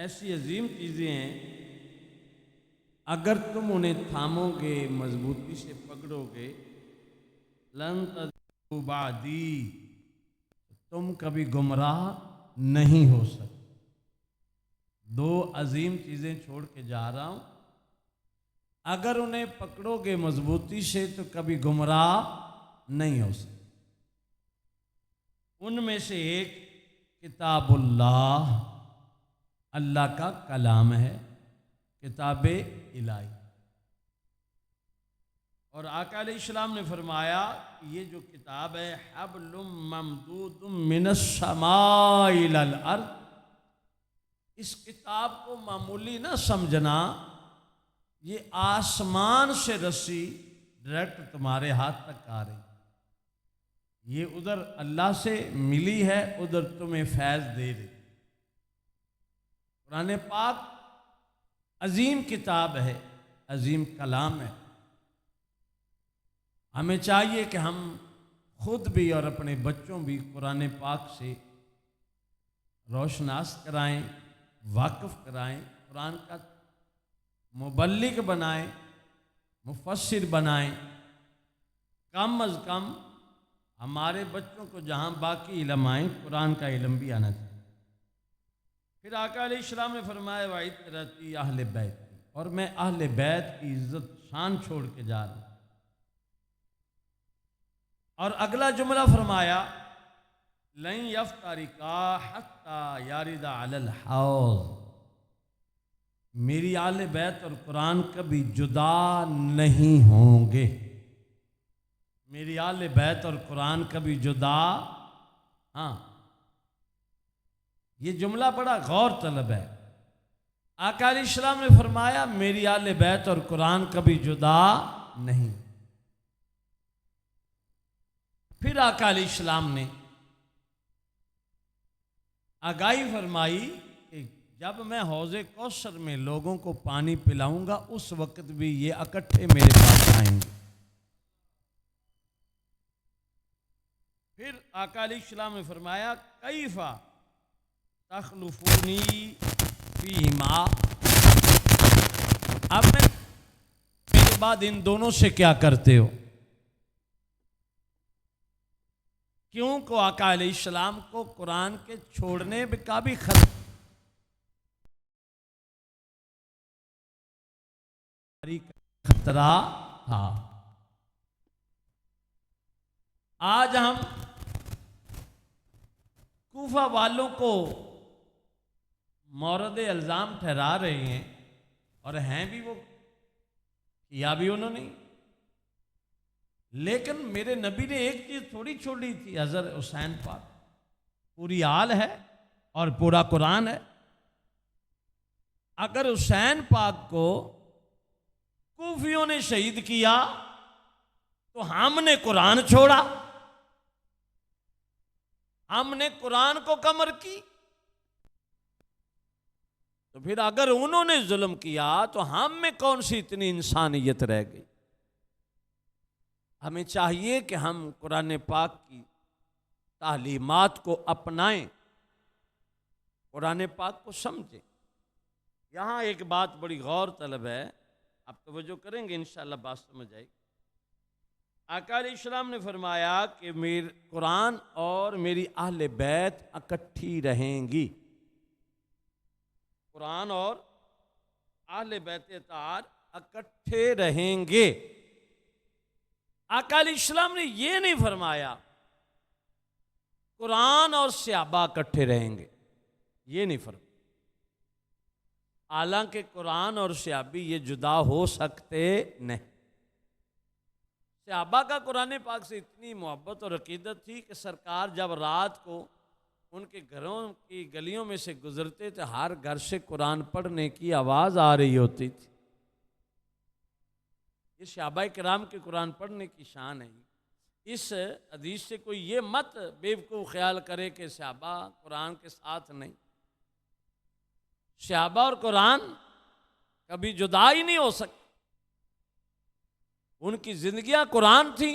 ऐसी अजीम चीज़ें हैं, अगर तुम उन्हें थामोगे, मजबूती से पकड़ोगे, लन तज़िलू बादी, तुम कभी गुमराह नहीं हो सकते। दो अजीम चीज़ें छोड़ के जा रहा हूं, अगर उन्हें पकड़ोगे मजबूती से तो कभी गुमराह नहीं हो सकते। उनमें से एक किताबुल्लाह, अल्लाह का कलाम है, किताब इलाही। और आका अलैहिस्सलाम ने फरमाया ये जो किताब है, हब्लुम ममदूदुम मिनस समाई इलल अर्द, इस किताब को मामूली ना समझना, ये आसमान से रस्सी डायरेक्ट तुम्हारे हाथ तक आ रही, ये उधर अल्लाह से मिली है, उधर तुम्हें फैज दे रही। कुरान पाक अजीम किताब है, अजीम कलाम है। हमें चाहिए कि हम खुद भी और अपने बच्चों भी कुरान पाक से रोशनास कराएं, वाकिफ कराएं, कुरान का मुबल्लिग बनाएं, मुफस्सिर बनाएं। कम अज़ कम हमारे बच्चों को जहाँ बाकी इल्म आए, कुरान का इल्म भी आना चाहिए। फिर आका अलैहिस्सलाम ने फरमाया वाइद रहती अहले बैत, और मैं अहले बैत की इज्जत शान छोड़ के जा रहा हूँ। और अगला जुमला फरमाया लन यफ्तारिका हत्ता यारिदा अलल हौज़, मेरी आले बैत और कुरान कभी जुदा नहीं होंगे। मेरी आले बैत और कुरान कभी जुदा, हाँ, ये जुमला बड़ा गौर तलब है। आका अलैहिस्सलाम ने फरमाया मेरी आले बैत और कुरान कभी जुदा नहीं। फिर आका अलैहिस्सलाम ने आगाही फरमाई कि जब मैं हौज़े कौसर में लोगों को पानी पिलाऊंगा, उस वक्त भी ये इकट्ठे मेरे पास आएंगे। फिर आका अलैहिस्सलाम ने फरमाया कैफा तखलुफूनी फीहिमा, अब मैं मेरे बाद इन दोनों से क्या करते हो? क्यों को आका अलैहिस्सलाम को कुरान के छोड़ने का भी खतरा था। आज हम कूफा वालों को मौरद इल्ज़ाम ठहरा रहे हैं, और हैं भी वो, किया भी उन्होंने। लेकिन मेरे नबी ने एक चीज थोड़ी छोड़ी थी, हज़रत हुसैन पाक, पूरी आल है और पूरा कुरान है। अगर हुसैन पाक को कूफियों ने शहीद किया तो हमने कुरान छोड़ा, हमने कुरान को कमर की। तो फिर अगर उन्होंने जुल्म किया तो हम में कौन सी इतनी इंसानियत रह गई? हमें चाहिए कि हम कुरान पाक की तालीमात को अपनाएं, कुरान पाक को समझें। यहाँ एक बात बड़ी गौर तलब है, आप तवज्जो करेंगे इंशाअल्लाह बात समझ आएगी। आका अलैहिस्सलाम ने फरमाया कि मेरे कुरान और मेरी अहले बैत इकट्ठी रहेंगी। कुरान और अहले बैत तार इकट्ठे रहेंगे। आका अलैहिस्सलाम ने यह नहीं फरमाया कुरान और सहाबा इकट्ठे रहेंगे, ये नहीं फरमाया। हालांकि कुरान और सहाबी ये जुदा हो सकते नहीं। सहाबा का कुरान पाक से इतनी मोहब्बत और अकीदत थी कि सरकार जब रात को उनके घरों की गलियों में से गुजरते थे, हर घर से कुरान पढ़ने की आवाज़ आ रही होती थी। ये सहाबाए किराम के कुरान पढ़ने की शान है। इस हदीस से कोई ये मत बेवकूफ़ ख्याल करे कि सहाबा कुरान के साथ नहीं। सहाबा और कुरान कभी जुदा ही नहीं हो सकते। उनकी जिंदगियां कुरान थी,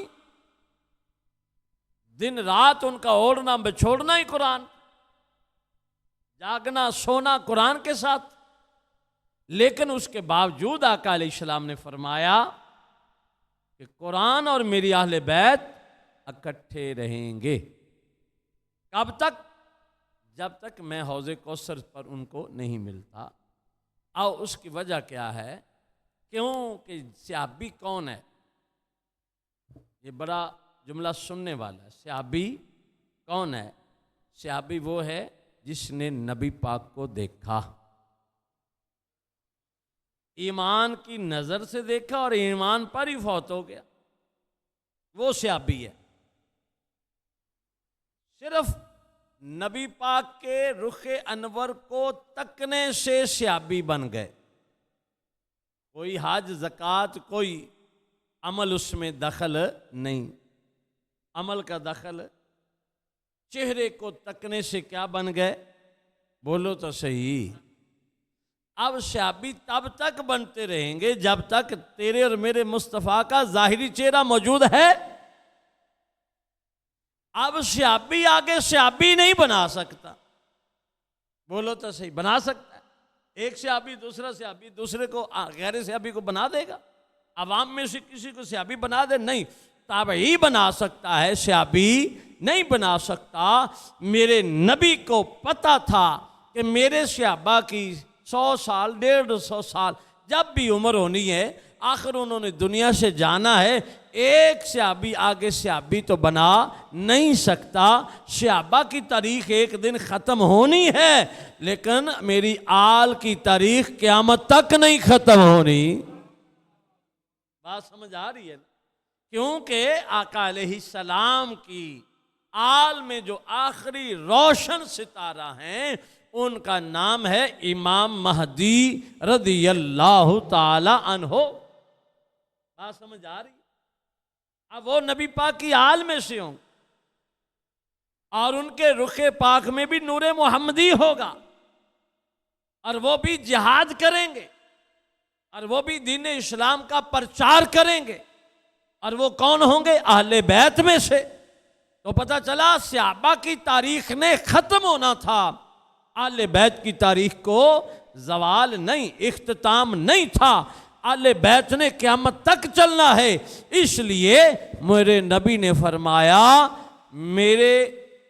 दिन रात उनका ओढ़ना बिछोड़ना ही कुरान। जागना सोना कुरान के साथ, लेकिन उसके बावजूद आका अलैहिस्सलाम ने फरमाया कि कुरान और मेरी अहले बैत इकट्ठे रहेंगे। कब तक? जब तक मैं हौज़े कौसर पर उनको नहीं मिलता। और उसकी वजह क्या है? क्योंकि सहाबी कौन है? ये बड़ा जुमला सुनने वाला है। सहाबी कौन है? सहाबी वो है जिसने नबी पाक को देखा, ईमान की नजर से देखा और ईमान पर ही फौत हो गया, वो सहाबी है। सिर्फ नबी पाक के रुखे अनवर को तकने से सहाबी बन गए। कोई हज ज़कात कोई अमल उसमें दखल नहीं। अमल का दखल, चेहरे को तकने से क्या बन गए? बोलो तो सही। अब सहाबी तब तक बनते रहेंगे जब तक तेरे और मेरे मुस्तफ़ा का जाहिरी चेहरा मौजूद है। अब सहाबी आगे सहाबी नहीं बना सकता। बोलो तो सही। बना सकता है एक सहाबी दूसरा सहाबी दूसरे को गैर सहाबी को बना देगा? अवाम में से किसी को सहाबी बना दे? नहीं। ताबई बना सकता है, सहाबी नहीं बना सकता। मेरे नबी को पता था कि मेरे सहाबा की 100 साल 150 साल जब भी उम्र होनी है, आखिर उन्होंने दुनिया से जाना है। एक सहाबी आगे सहाबी तो बना नहीं सकता। सहाबा की तारीख एक दिन ख़त्म होनी है, लेकिन मेरी आल की तारीख क़यामत तक नहीं ख़त्म होनी। बात समझ आ रही है? क्योंकि आका अलैहिस्सलाम की आल में जो आखिरी रोशन सितारा हैं, उनका नाम है इमाम महदी रदियल्लाहु ताला अन्हो। बात समझ आ रही? अब वो नबी पाक की आल में से हों और उनके रुखे पाक में भी नूरे मोहम्मदी होगा, और वो भी जिहाद करेंगे, और वो भी दीन इस्लाम का प्रचार करेंगे। और वो कौन होंगे? अहले बैत में से। तो पता चला सहाबा की तारीख ने खत्म होना था, अहले बैत की तारीख को जवाल नहीं, इख्तिताम नहीं था। अहले बैत ने क़यामत तक चलना है। इसलिए मेरे नबी ने फरमाया मेरे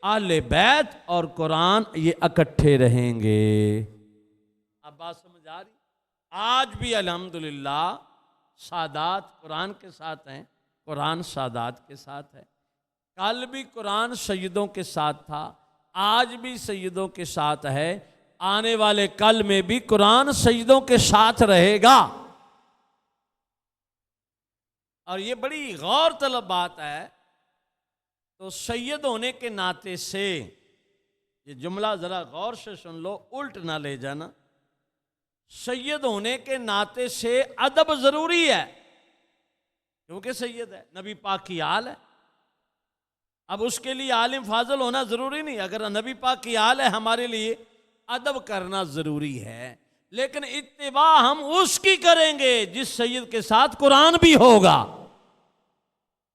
अहले बैत और कुरान ये इकट्ठे रहेंगे। अब बात समझ आ रही? आज भी अल्हम्दुलिल्लाह सादात कुरान के साथ हैं, कुरान सादात के साथ है। कल भी कुरान सैयदों के साथ था, आज भी सैयदों के साथ है, आने वाले कल में भी कुरान सैयदों के साथ रहेगा। और ये बड़ी गौर तलब बात है। तो सैयद होने के नाते से, ये जुमला जरा गौर से सुन लो, उल्ट ना ले जाना। सैयद होने के नाते से अदब जरूरी है, क्योंकि सैयद है, नबी पाक की आल है। अब उसके लिए आलिम फाजल होना जरूरी नहीं। अगर नबी पाक की आल है, हमारे लिए अदब करना जरूरी है। लेकिन इत्तिबा हम उसकी करेंगे जिस सैयद के साथ कुरान भी होगा।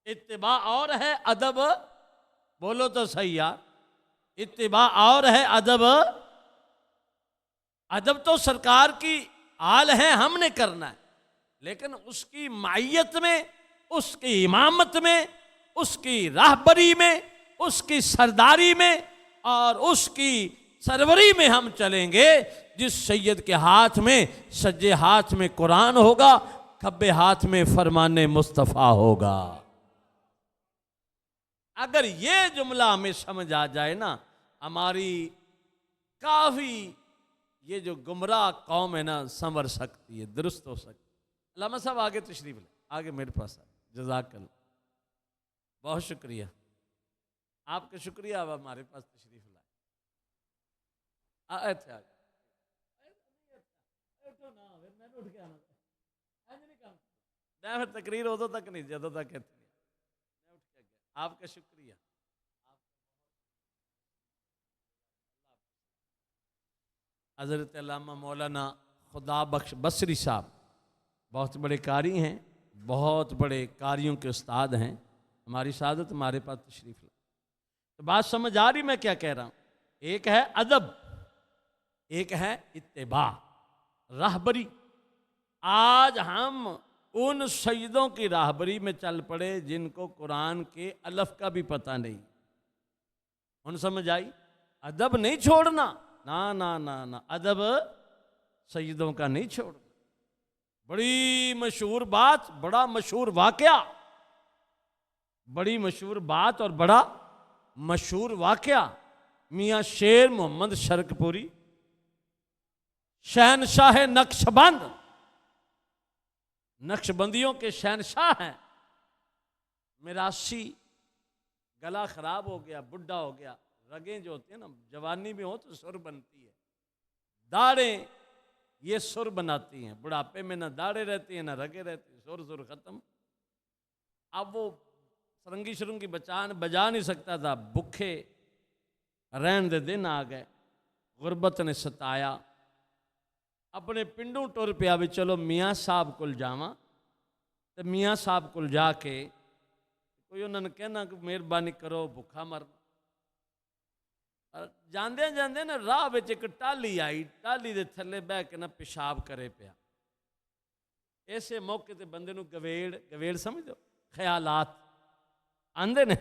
इत्तिबा और है अदब, बोलो तो सही यार। इत्तिबा और है अदब। अदब तो सरकार की आल है, हमने करना है, लेकिन उसकी मायत में, उसकी इमामत में, उसकी राहबरी में, उसकी सरदारी में और उसकी सरवरी में हम चलेंगे। जिस सैयद के हाथ में, सज्जे हाथ में कुरान होगा, खब्बे हाथ में फरमाने मुस्तफ़ा होगा। अगर ये जुमला हमें समझ आ जाए ना, हमारी काफ़ी ये जो गुमराह कौम है ना, संवर सकती है, दुरुस्त हो सकती है। अल्लामा साहब आगे तशरीफ ले, आगे मेरे पास जज़ाकल्लाह। बहुत शुक्रिया, आपका शुक्रिया। अब हमारे पास तशरीफ लाए। अच्छा फिर तकरीर उदों तक नहीं जदों तक इतनी। आपका शुक्रिया। हज़रत अल्लामा मौलाना खुदा बख्श बसरी साहब बहुत बड़े कारी हैं, बहुत बड़े कारियों के उस्ताद हैं। हमारी सादत हमारे पास तशरीफ ला। तो बात समझ आ रही मैं क्या कह रहा हूँ? एक है अदब, एक है इत्तिबा, राहबरी। आज हम उन सैयदों की राहबरी में चल पड़े जिनको कुरान के अलफ का भी पता नहीं। उन समझ आई? अदब नहीं छोड़ना, ना ना ना ना, अदब सैयदों का नहीं छोड़ना। बड़ी मशहूर बात, बड़ा मशहूर वाकया, बड़ी मशहूर बात और बड़ा मशहूर वाकया। मियाँ शेर मोहम्मद शरकपुरी, शहनशाह नक्शबंद, नक्शबंदियों के शहनशाह हैं। मिरासी, गला खराब हो गया, बुढ़ा हो गया, रगें जो होती हैं ना, जवानी में हो तो सुर बनती है, दाढ़ें ये सुर बनाती हैं। बुढ़ापे में ना दाढ़ें रहती हैं ना रगे रहती हैं, सुर खत्म। अब वो सरंगी शरुंगी बजा नहीं सकता था, भूखे रहन दे दिन आ गए, गुरबत ने सताया। अपने पिंडों टुर पिया भी चलो मियाँ साहब को जावा, तो मियाँ साहब को जाके कोई उन्होंने कहना कि मेहरबानी करो भुखा मरना। जांदे जांदे ना राह में एक टाली आई, टाली दे थले बह के ना पेशाब करे पिया। ऐसे मौके ते बंदे नू गवेड़, गवेड़ समझ दो, ख्यालात आंदे ने।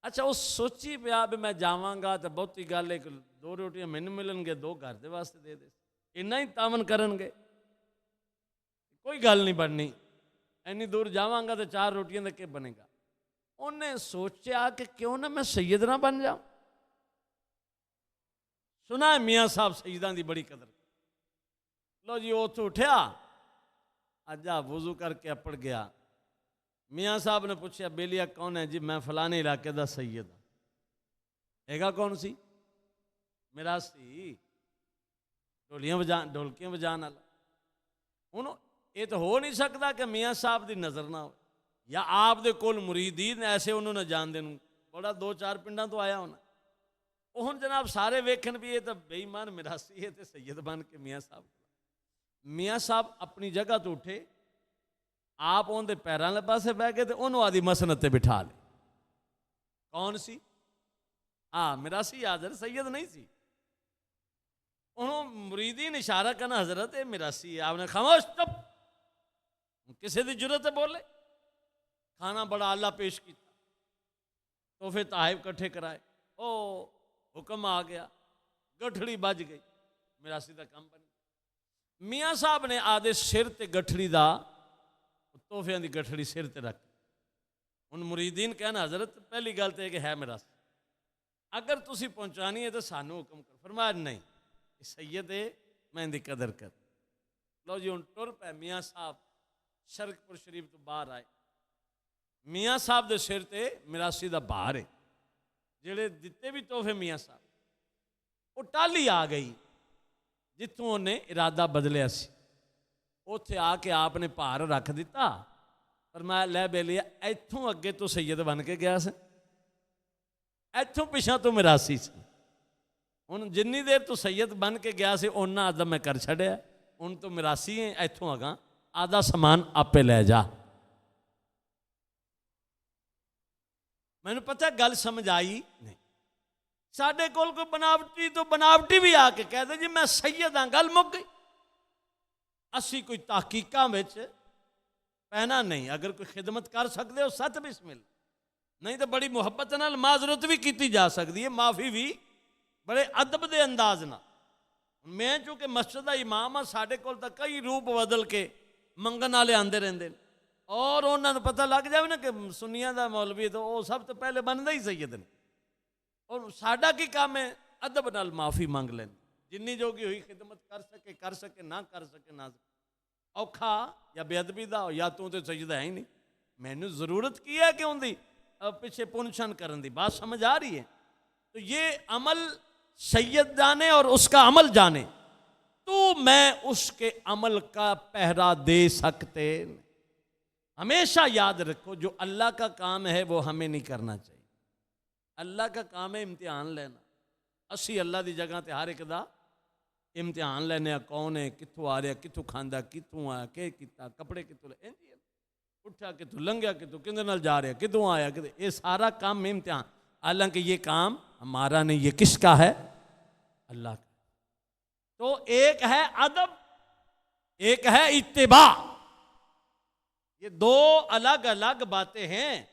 अच्छा वो सोची पिया भी मैं जावांगा तो बहुती गल, एक दो रोटियां मैनू मिलनगे, दो घर दे वास्ते दे दे, इन्ना ही तावन करनगे, कोई गल नहीं बननी। इन्नी दूर जावांगा तो चार रोटियां का क्या बनेगा। उन्हें सोचा कि क्यों ना मैं सैयद ना बन जाऊं। सुना है मियाँ साहब सईदां की बड़ी कदर। लो जी उतो उठया, अजा वजू करके अपड़ गया। मियाँ साहब ने पूछा बेलिया कौन है जी? मैं फलाने इलाके का सैयद हाँ। हैगा कौन सी? मिरासी, ढोलकियां बजाने वाला। हूँ ये तो हो नहीं सकता कि मियाँ साहब की नज़र ना हो, या आप दे कोल मुरीदीन ऐसे उन्होंने जान देन, बड़ा दो चार पिंडा तो आया होना। हूँ जनाब सारे वेखन भी ये तो बेईमान मिरासी है, तो सैयद बन के मियाँ साहब। मियाँ साहब अपनी जगह तो उठे, आप उनके पैरों के पासे बह गए, तो उन्होंने आदि मसनत ते बिठा ले। कौन सी? हाँ मिरासी याद है, सैयद नहीं सी। उन्होंने मुरीदीन इशारा करना हजरत है मिरासी है। आपने खामोश चुप, किसी की जरूरत है बोले। खाना बड़ा आला पेश किया, तोहफे ताहिब कट्ठे कराए, ओ हुक्म आ गया, गठड़ी बज गई, मिरासी का काम बन गया। मियाँ साहब ने आदे सिर ते गठड़ी दा, तोहफियां की गठड़ी सिर ते रख। हुण मुरीदीन कहना हजरत पहली गल तो है मिरासी, अगर तुसी पहुँचानी है तो सानू हुक्म कर। फरमाया नहीं, सैयद है, मैं इनकी कदर कर। लो जी हुण टुर पै। मियाँ साहब शरकपुर शरीफ तो बाहर आए। मियाँ साहब के सिर ते मिरासी का भार है, जेड़े दिते भी तोहफे मियाँ साहब। वो टाली आ गई जितों उन्हें इरादा बदलिया सी, उत्थे आके आपने भार रख दिता। पर मैं लै बेलिया इथों अगे तो सैयद बन के गया से, इथों पिछा तो मिरासी सी। हुण जिन्नी देर तू सैयद बन के गया से उन्ना अदब मैं कर छड़िया। हुण तो मिरासी है, इथों अगा आधा समान आपे लै जा। मैंने पता गल समझ आई नहीं। साडे कोल कोई बनावटी तो बनावटी भी आके कह दे जी मैं सैयद हाँ, गल मुक गई। असी कोई तहकीकां विच पैना नहीं। अगर कोई खिदमत कर सकते हो सत बिस्मिल, नहीं तो बड़ी मुहब्बत नाल माजरत भी की जा सकती है, माफ़ी भी बड़े अदब के अंदाज ना। मैं चूँकि मस्जिद का इमाम हाँ, साढ़े कोल तो कई रूप बदल के मंगन वाले आते रहते हैं, और उन्होंने पता लग जाए ना कि सुनिया का मौलवी तो वो सब तो पहले बनता ही सैयद ने। और साडा की काम है अदब नाल माफ़ी मंग लें, जिन्नी जोगी हुई खिदमत कर सके ना कर सके ना सके। औखा या बेअदबी का या तू तो सैयद है ही नहीं, मैनू जरूरत की है कि उनकी पिछे पुनछन करने की। बात समझ आ रही है? तो ये अमल सैयद जाने और उसका अमल जाने, तो मैं उसके अमल का पहरा दे सकते। हमेशा याद रखो जो अल्लाह का काम है वो हमें नहीं करना चाहिए। अल्लाह का काम है इम्तिहान लेना। असी अल्लाह की जगह ते हर एक का इम्तिहान लेने, कौन है, कितों आ रहा, कितों खांदा, कितों आया, के किता, कपड़े कितों ले, उठा कितों लंघिया, कितों किंदे नाल जा रहा, कितों आया, कितों। ये सारा काम इम्तिहान। हालांकि ये काम हमारा नहीं, ये किसका है? अल्लाह का। तो एक है अदब, एक है इत्तिबा। ये दो अलग अलग बातें हैं।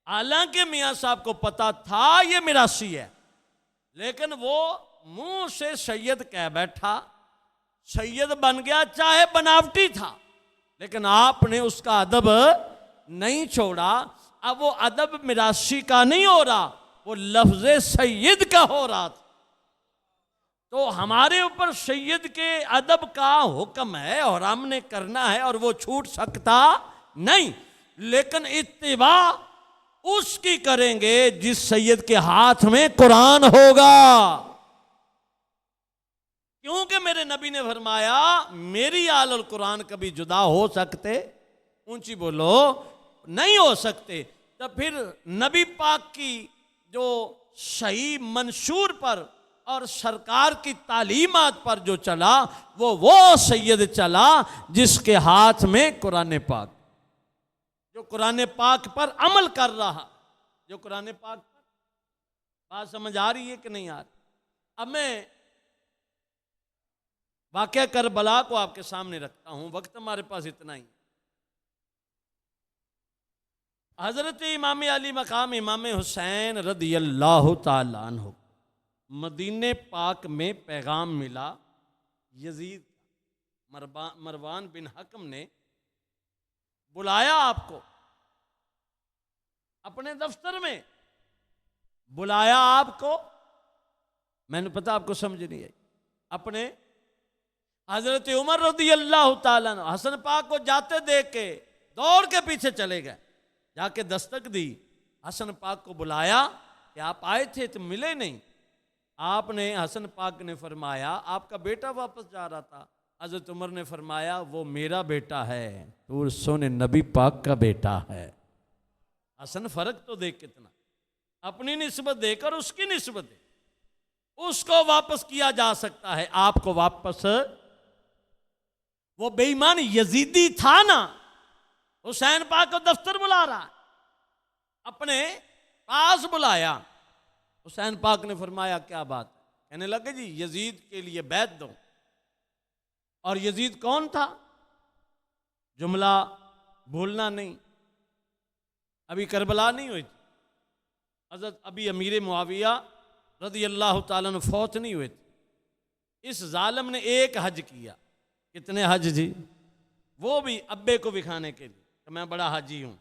हालांकि मियां साहब को पता था ये मिरासी है, लेकिन वो मुंह से सैयद कह बैठा, सैयद बन गया, चाहे बनावटी था, लेकिन आपने उसका अदब नहीं छोड़ा। अब वो अदब मिरासी का नहीं हो रहा, वो लफ्ज़ सैयद का हो रहा था। तो हमारे ऊपर सैयद के अदब का हुक्म है और हमने करना है, और वो छूट सकता नहीं। लेकिन इत्तिबा उसकी करेंगे जिस सैयद के हाथ में कुरान होगा। क्योंकि मेरे नबी ने फरमाया मेरी आल और कुरान कभी जुदा हो सकते? ऊंची बोलो, नहीं हो सकते। तो फिर नबी पाक की जो सही मंशूर पर और सरकार की तालीमात पर जो चला, वो सैयद चला जिसके हाथ में कुरान पाक, जो कुरान पाक पर अमल कर रहा, जो कुरान पाक पर। बात समझ आ रही है कि नहीं आ रही? अब मैं वाक़या करबला को आपके सामने रखता हूं, वक्त हमारे पास इतना ही। हजरत इमाम अली मकाम इमाम हुसैन रदी अल्लाह तआला अन्हु, मदीने पाक में पैगाम मिला। यजीद मरवान बिन हकम ने बुलाया आपको अपने दफ्तर में, बुलाया आपको। मैंने पता आपको समझ नहीं आई। अपने हजरत उमर रदी अल्लाह तआला अन्हु हसन पाक को जाते देख के दौड़ के पीछे चले गए, जाके दस्तक दी, हसन पाक को बुलाया कि आप आए थे तो मिले नहीं। आपने, हसन पाक ने फरमाया आपका बेटा वापस जा रहा था। हजरत उमर ने फरमाया वो मेरा बेटा है, तो सोने नबी पाक का बेटा है। हसन फर्क तो देख कितना, अपनी निस्बत देकर उसकी निस्बत दे, उसको वापस किया जा सकता है, आपको वापस। वो बेईमान यजीदी था ना, हुसैन पाक को दफ्तर बुला रहा है, अपने पास बुलाया। हुसैन पाक ने फरमाया क्या बात है? कहने लगे जी यजीद के लिए बैत दो। और यजीद कौन था? जुमला भूलना नहीं, अभी करबला नहीं हुई थी, हजरत अभी अमीर मुआविया रदी अल्लाह ताला अन्हु फौत नहीं हुए थे। इस जालिम ने एक हज किया। कितने हज जी? वो भी अब्बे को दिखाने के लिए कि मैं बड़ा हाजी हूं।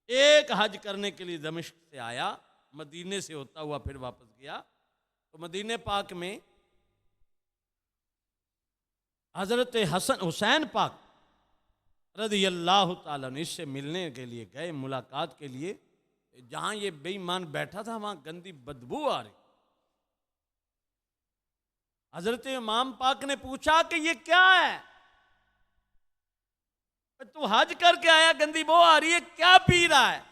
एक हज करने के लिए दमिश्क से आया, मदीने से होता हुआ फिर वापस गया। तो मदीने पाक में हजरत हसन हुसैन पाक रदी अल्लाह ताला अन्हु इससे मिलने के लिए गए, मुलाकात के लिए। जहां ये बेईमान बैठा था वहां गंदी बदबू आ रही। हजरत इमाम पाक ने पूछा कि ये क्या है? तू हज करके आया, गंदी बो आ रही है, क्या पी रहा है?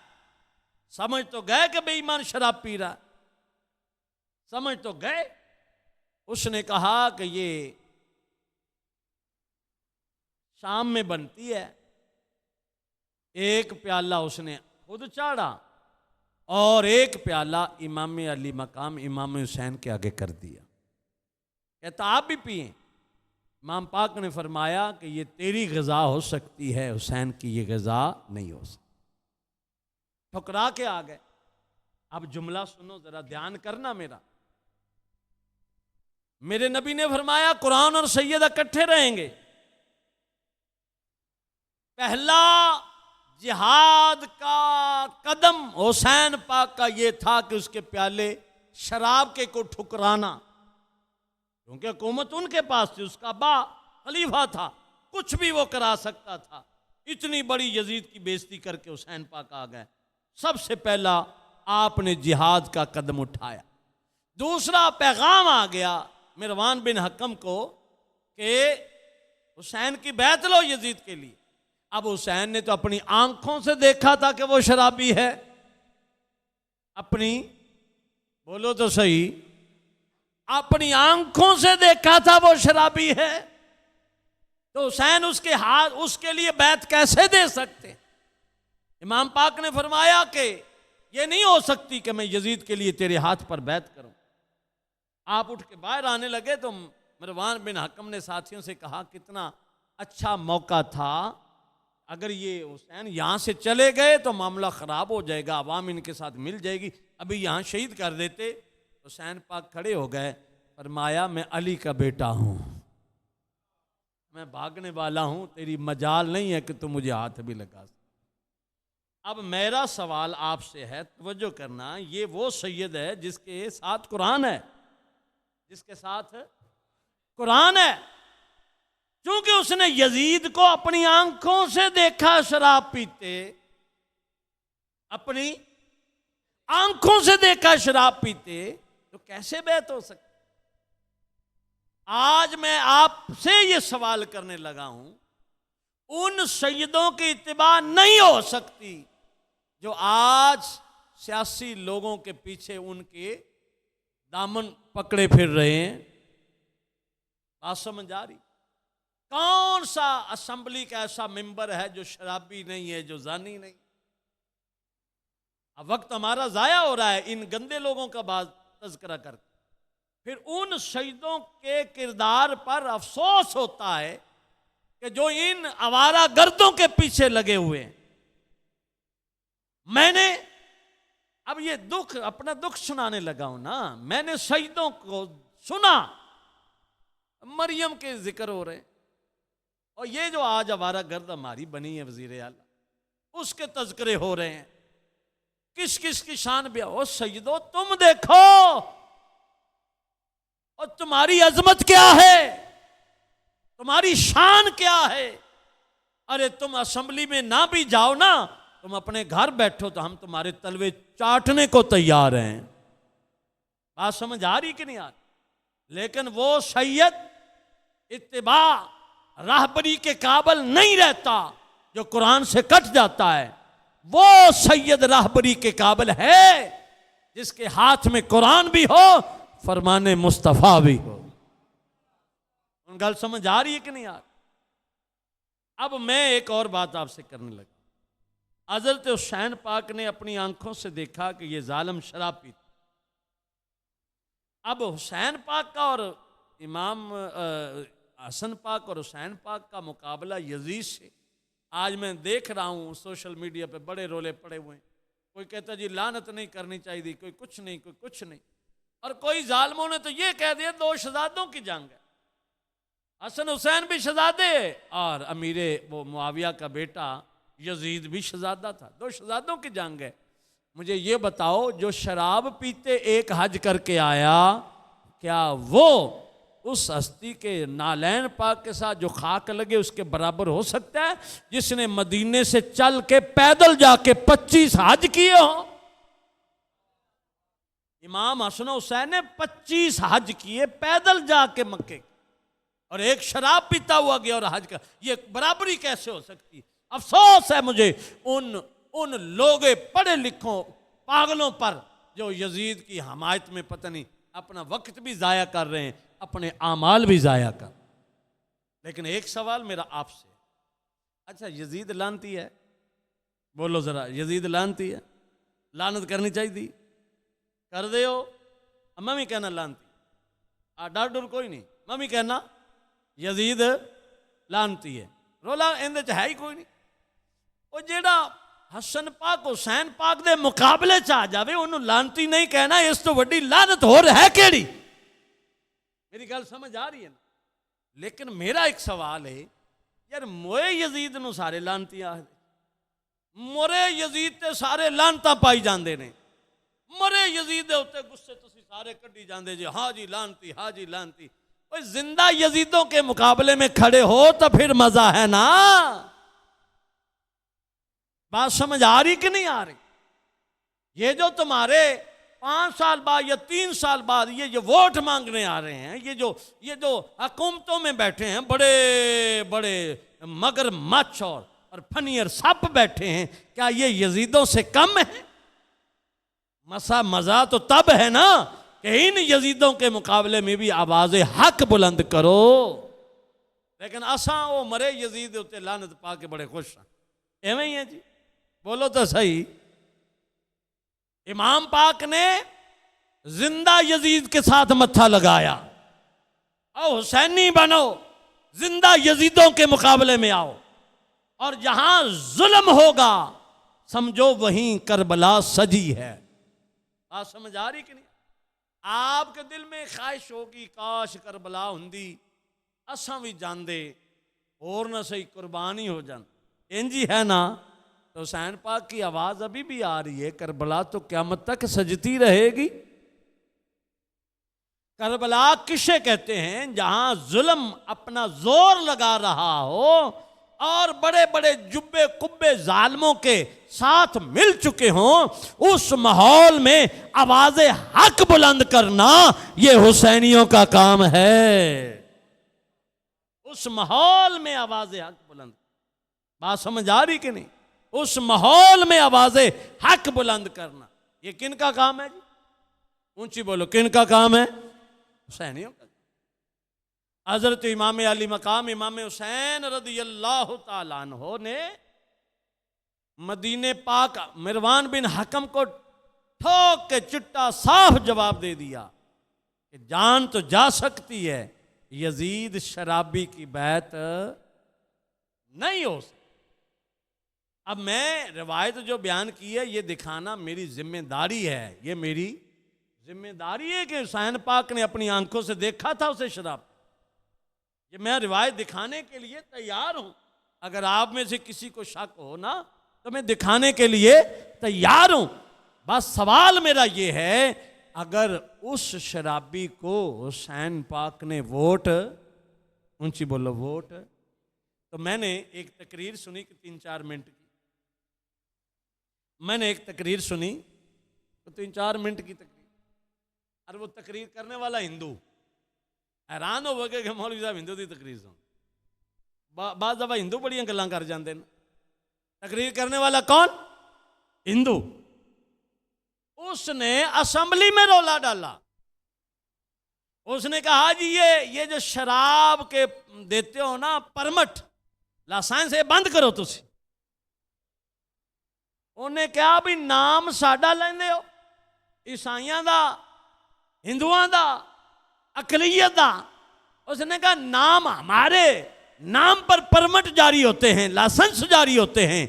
समझ तो गए कि बेईमान शराब पी रहा, समझ तो गए। उसने कहा कि ये शाम में बनती है। एक प्याला उसने खुद चाड़ा और एक प्याला इमाम अली मकाम इमाम हुसैन के आगे कर दिया। कहता आप भी पिए। इमाम पाक ने फरमाया कि ये तेरी ग़िज़ा हो सकती है, हुसैन की ये ग़िज़ा नहीं हो सकती। ठुकरा के आ गए। अब जुमला सुनो जरा, ध्यान करना मेरा। मेरे नबी ने फरमाया कुरान और सैयद इकट्ठे रहेंगे। पहला जिहाद का कदम हुसैन पाक का ये था कि उसके प्याले शराब के को ठुकराना, क्योंकि हुकूमत उनके पास थी, उसका बा खलीफा था, कुछ भी वो करा सकता था। इतनी बड़ी यजीद की बेइज्जती करके हुसैन पाक आ गए। सबसे पहला आपने जिहाद का कदम उठाया। दूसरा पैगाम आ गया मरवान बिन हकम को कि हुसैन की बैत लो यजीद के लिए। अब हुसैन ने तो अपनी आंखों से देखा था कि वो शराबी है, अपनी, बोलो तो सही, अपनी आंखों से देखा था वो शराबी है। तो हुसैन उसके हाथ, उसके लिए बैत कैसे दे सकते? इमाम पाक ने फरमाया कि ये नहीं हो सकती कि मैं यजीद के लिए तेरे हाथ पर बैत करूं। आप उठ के बाहर आने लगे तो मरवान बिन हकम ने साथियों से कहा कितना अच्छा मौका था, अगर ये हुसैन यहाँ से चले गए तो मामला ख़राब हो जाएगा, अवाम इनके साथ मिल जाएगी, अभी यहाँ शहीद कर देते। हुसैन पाक खड़े हो गए, फरमाया मैं अली का बेटा हूँ, मैं भागने वाला हूँ, तेरी मजाल नहीं है कि तुम मुझे हाथ भी लगा। अब मेरा सवाल आपसे है, तवज्जो करना, ये वो सैयद है जिसके साथ कुरान है, जिसके साथ कुरान है। क्योंकि उसने यजीद को अपनी आंखों से देखा शराब पीते, अपनी आंखों से देखा शराब पीते, तो कैसे बैत हो सकती। आज मैं आपसे ये सवाल करने लगा हूं, उन सैयदों की इत्तिबा नहीं हो सकती जो आज सियासी लोगों के पीछे उनके दामन पकड़े फिर रहे हैं। बात समझ आ रही? कौन सा असेंबली का ऐसा मेंबर है जो शराबी नहीं है, जो जानी नहीं? अब वक्त हमारा जाया हो रहा है इन गंदे लोगों का बात तज़किरा करके। फिर उन शहीदों के किरदार पर अफसोस होता है कि जो इन आवारा गर्दों के पीछे लगे हुए हैं। मैंने अब ये दुख, अपना दुख सुनाने लगा हूं ना, मैंने शहीदों को सुना, मरियम के जिक्र हो रहे, और ये जो आज आवारा गर्द हमारी बनी है वजीर आला, उसके तज़किरे हो रहे हैं। किस किस की शान भी हो। सैयदो तुम देखो और तुम्हारी अजमत क्या है, तुम्हारी शान क्या है। अरे तुम असेंबली में ना भी जाओ ना, तुम अपने घर बैठो तो हम तुम्हारे तलवे चाटने को तैयार हैं। बात समझ आ रही कि नहीं आ रही? लेकिन वो सैयद इत्तिबा राहबरी के काबिल नहीं रहता जो कुरान से कट जाता है। वो सैयद राहबरी के काबिल है जिसके हाथ में कुरान भी हो, फरमाने मुस्तफ़ा भी हो। उन गल समझ आ रही है कि नहीं आ रही? अब मैं एक और बात आपसे करने लगा। हज़रत हुसैन पाक ने अपनी आंखों से देखा कि ये जालिम शराब पीता। अब हुसैन पाक का और इमाम हसन पाक और हुसैन पाक का मुकाबला यजीद से आज मैं देख रहा हूँ सोशल मीडिया पे बड़े रोले पड़े हुए हैं। कोई कहता जी लानत नहीं करनी चाहिए, कोई कुछ नहीं, कोई कुछ नहीं, और कोई जालिमों ने तो ये कह दिया दो शहजादों की जंग है। हसन हुसैन भी शहजादे और अमीरे वो मुआविया का बेटा यजीद भी शहजादा था, दो शहजादों की जंग है। मुझे ये बताओ, जो शराब पीते एक हज करके आया, क्या वो उस हस्ती के नालैन पाक के साथ जो खाक लगे उसके बराबर हो सकता है जिसने मदीने से चल के पैदल जाके 25 हज किए हो? इमाम हसन हुसैन ने 25 हज किए पैदल जाके मक्के, और एक शराब पीता हुआ गया और हज का, ये बराबरी कैसे हो सकती? अफसोस है मुझे उन लोगों पढ़े लिखों पागलों पर जो यजीद की हमायत में पता नहीं अपना वक्त भी जाया कर रहे हैं, अपने आमाल भी जाया कर। लेकिन एक सवाल मेरा आपसे, अच्छा यजीद लानती है, बोलो जरा, यजीद लानती है? लानत करनी चाहिए? कर दे हो? मम्मी कहना लानती, डर डर कोई नहीं, मम्मी कहना यजीद लानती है, रोला इंदे च है ही कोई नहीं। वो जेड़ा हसन पाक हुसैन पाक दे मुकाबले च आ जावे उन्होंने लानती नहीं कहना, इस तो वड्डी लानत हो रहा है केड़ी? मेरी गल समझ आ रही है ना? लेकिन मेरा एक सवाल है यार, मोए यजीद नूं सारे लानती आखदे, मोरे यजीद ते सारे लानता पाई जाते ने, मरे यजीद दे उत्ते गुस्से तुसी सारे कड्डी जाते जी, हाँ जी लानती, हाँ जी लानती। ओए जिंदा यजीदों के मुकाबले में खड़े हो तो फिर मजा है ना? बात समझ आ रही कि नहीं आ रही? ये जो तुम्हारे 5 साल बाद या 3 साल बाद ये जो वोट मांगने आ रहे हैं, ये जो हुकूमतों में बैठे हैं, बड़े बड़े मगरमच्छ और फनियर सप बैठे हैं, क्या ये यजीदों से कम है? मजा तो तब है ना कि इन यजीदों के मुकाबले में भी आवाज़ हक बुलंद करो। लेकिन असा वो मरे यजीद उत्ते लानत पा के बड़े खुश हैं। एवं ही है जी, बोलो तो सही। इमाम पाक ने जिंदा यजीद के साथ मत्था लगाया, और हुसैनी बनो, जिंदा यजीदों के मुकाबले में आओ, और जहां जुल्म होगा समझो वहीं करबला सजी है। बात समझ आ रही कि नहीं? आपके दिल में ख्वाहिश होगी काश करबला हुंदी, असां भी जांदे, और न सही कुर्बानी हो जान, इंजी है ना। तो हुसैन पाक की आवाज अभी भी आ रही है, करबला तो क़यामत तक सजती रहेगी। करबला किसे कहते हैं? जहां जुल्म अपना जोर लगा रहा हो और बड़े बड़े जुब्बे कुब्बे जालिमों के साथ मिल चुके हों, उस माहौल में आवाज़े हक बुलंद करना ये हुसैनियों का काम है। उस माहौल में आवाज़े हक बुलंद, बात समझ आ रही कि नहीं? उस माहौल में आवाज़े हक बुलंद करना ये किन का काम है जी? ऊंची बोलो, किन का काम है? हुसैनियों का। हजरत इमाम अली मकाम इमाम हुसैन रदियल्लाहु ताला अन्हु ने मदीने पाक मिरवान बिन हकम को ठोक के चिट्टा साफ जवाब दे दिया कि जान तो जा सकती है, यजीद शराबी की बैत नहीं हो सकती। अब मैं रिवायत जो बयान की है ये दिखाना मेरी जिम्मेदारी है, ये मेरी जिम्मेदारी है कि हुसैन पाक ने अपनी आंखों से देखा था उसे शराब। ये मैं रिवायत दिखाने के लिए तैयार हूं। अगर आप में से किसी को शक हो ना तो मैं दिखाने के लिए तैयार हूं। बस सवाल मेरा ये है, अगर उस शराबी को हुसैन पाक ने वोट, ऊंची बोलो वोट, तो मैंने एक तकरीर सुनी कि 3-4 मिनट की, मैंने एक तकरीर सुनी तो 3-4 मिनट की तकरीर, और वो तकरीर करने वाला हिंदू, हैरान हो गए कि मौलवी साहब हिंदू की तकरीर सुन। बाद दफा हिंदू बड़ियां गल्लां कर जाते हैं। तकरीर करने वाला कौन? हिंदू। उसने असेंबली में रौला डाला। उसने कहा जी ये जो शराब के देते हो ना परमट, लाइसेंस ये बंद करो तुसी। उन्हें कहा भी नाम साडा लेंदे हो, ईसाइयां दा, हिंदुआं दा, अकलियत दा। उसने कहा नाम हमारे नाम पर परमिट जारी होते हैं, लाइसेंस जारी होते हैं,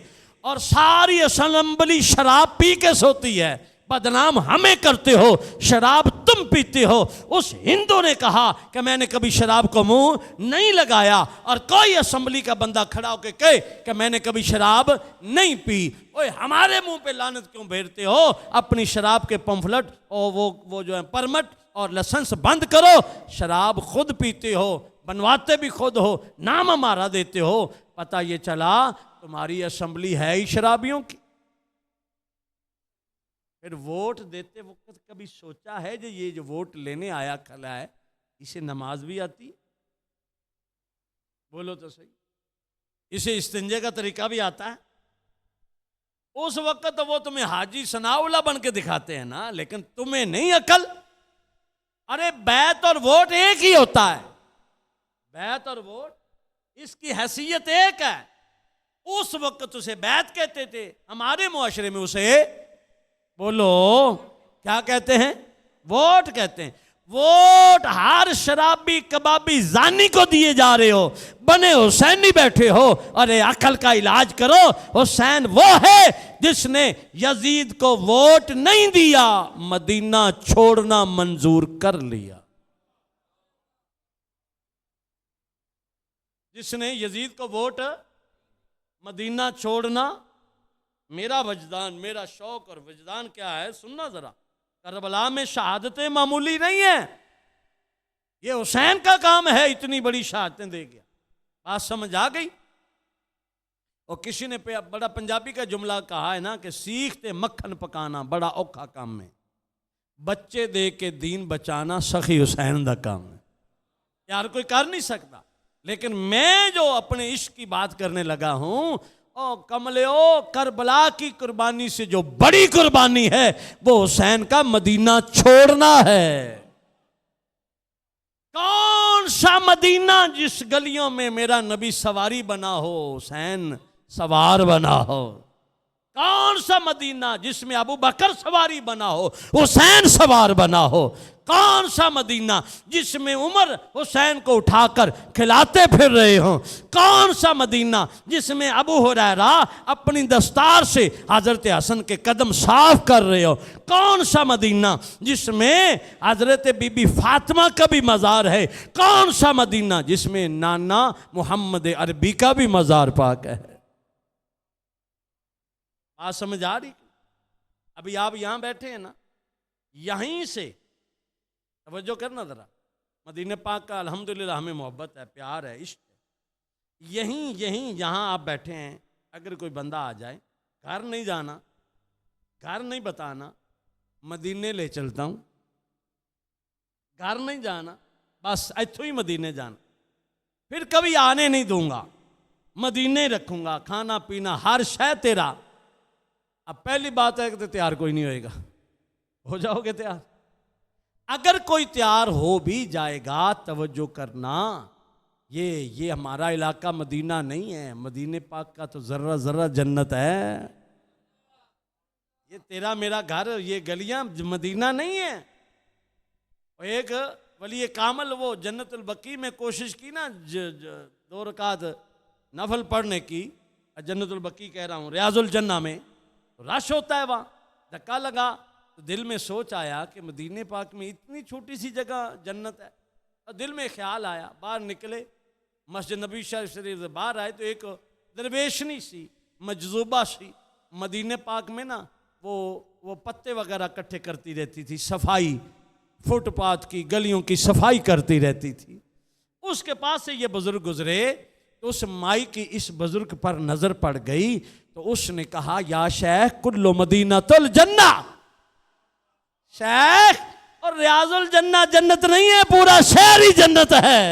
और सारी असेंबली शराब पी के सोती है, बदनाम हमें करते हो, शराब तुम पीते हो। उस हिंदू ने कहा कि मैंने कभी शराब को मुंह नहीं लगाया, और कोई असेंबली का बंदा खड़ा होकर कहे कि मैंने कभी शराब नहीं पी। ओए हमारे मुंह पे लानत क्यों फेरते हो? अपनी शराब के पंफलेट और वो जो है परमिट और लाइसेंस बंद करो। शराब खुद पीते हो, बनवाते भी खुद हो, नाम हमारा देते हो। पता ये चला तुम्हारी असेंबली है ही शराबियों की। फिर वोट देते वक्त कभी सोचा है जो ये जो वोट लेने आया खड़ा है इसे नमाज भी आती? बोलो तो सही। इसे इस्तिंजे का तरीका भी आता है? उस वक्त तो वो तुम्हें हाजी सनाउल्लाह बन के दिखाते हैं ना, लेकिन तुम्हें नहीं अकल। अरे बैत और वोट एक ही होता है, बैत और वोट इसकी हैसियत एक है। उस वक्त उसे बैत कहते थे, हमारे मुआशरे में उसे बोलो क्या कहते हैं? वोट कहते हैं। वोट हर शराबी कबाबी जानी को दिए जा रहे हो, बने हुसैनी बैठे हो। अरे अकल का इलाज करो। हुसैन वो है जिसने यजीद को वोट नहीं दिया, मदीना छोड़ना मंजूर कर लिया। जिसने यजीद को वोट, मदीना छोड़ना, मेरा वजदान, मेरा शौक और वजदान क्या है सुनना जरा। करबला में शहादतें मामूली नहीं है, ये हुसैन का काम है इतनी बड़ी शहादतें दे गया। बात समझ आ गई? और किसी ने बड़ा पंजाबी का जुमला कहा है ना कि सीखते मक्खन पकाना बड़ा औखा काम है, बच्चे दे के दीन बचाना सखी हुसैन का काम है। यार कोई कर नहीं सकता। लेकिन मैं जो अपने इश्क की बात करने लगा हूं, ओ कमले ओ करबला की कुर्बानी से जो बड़ी कुर्बानी है वो हुसैन का मदीना छोड़ना है। कौन सा मदीना जिस गलियों में मेरा नबी सवारी बना हो, हुसैन सवार बना हो। कौन सा मदीना जिसमें अबू बकर सवारी बना हो, हुसैन सवार बना हो? कौन सा मदीना जिसमें उमर हुसैन को उठाकर खिलाते फिर रहे हो? कौन सा मदीना जिसमें अबू हुरैरा अपनी दस्तार से हजरत हसन के कदम साफ कर रहे हो? कौन सा मदीना जिसमें हजरत बीबी फातिमा का भी मज़ार है? कौन सा मदीना जिसमें नाना मोहम्मद अरबी का भी मज़ार पाक है? बात समझ आ रही? अभी आप यहां बैठे हैं ना, यहीं से तवज्जो करना जरा, मदीने पाक का अल्हम्दुलिल्लाह हमें मोहब्बत है, प्यार है, इश्क है। यहीं यहां आप बैठे हैं, अगर कोई बंदा आ जाए, घर नहीं जाना, घर नहीं बताना, मदीने ले चलता हूं, घर नहीं जाना, बस इत्थों ही मदीने जाना, फिर कभी आने नहीं दूंगा, मदीने रखूंगा, खाना पीना हर शय तेरा। अब पहली बात है कि तो तैयार कोई नहीं होएगा, हो जाओगे तैयार? अगर कोई तैयार हो भी जाएगा, तवज्जो करना, ये हमारा इलाका मदीना नहीं है, मदीने पाक का तो जर्रा जर्रा जन्नत है। ये तेरा मेरा घर, ये गलियां मदीना नहीं है। और एक वली कामल वो जन्नतुल बकी में कोशिश की ना 2 रकात नफल पढ़ने की, जन्नतुल बकी कह रहा हूँ, रियाजुल जन्ना में तो रश होता है, वहाँ धक्का लगा तो दिल में सोच आया कि मदीने पाक में इतनी छोटी सी जगह जन्नत है। और दिल में ख्याल आया, बाहर निकले, मस्जिद नबी शरीफ से बाहर आए तो एक दरवेशनी सी मजजूबा सी मदीने पाक में ना वो पत्ते वगैरह इकट्ठे करती रहती थी, सफाई, फुटपाथ की गलियों की सफाई करती रहती थी। उसके पास से ये बुजुर्ग गुजरे तो उस माई की इस बुजुर्ग पर नजर पड़ गई, तो उसने कहा, या शेख कुल्लो मदीना तुल जन्ना। शेख, और रियाजुल जन्ना जन्नत नहीं है, पूरा शहर ही जन्नत है।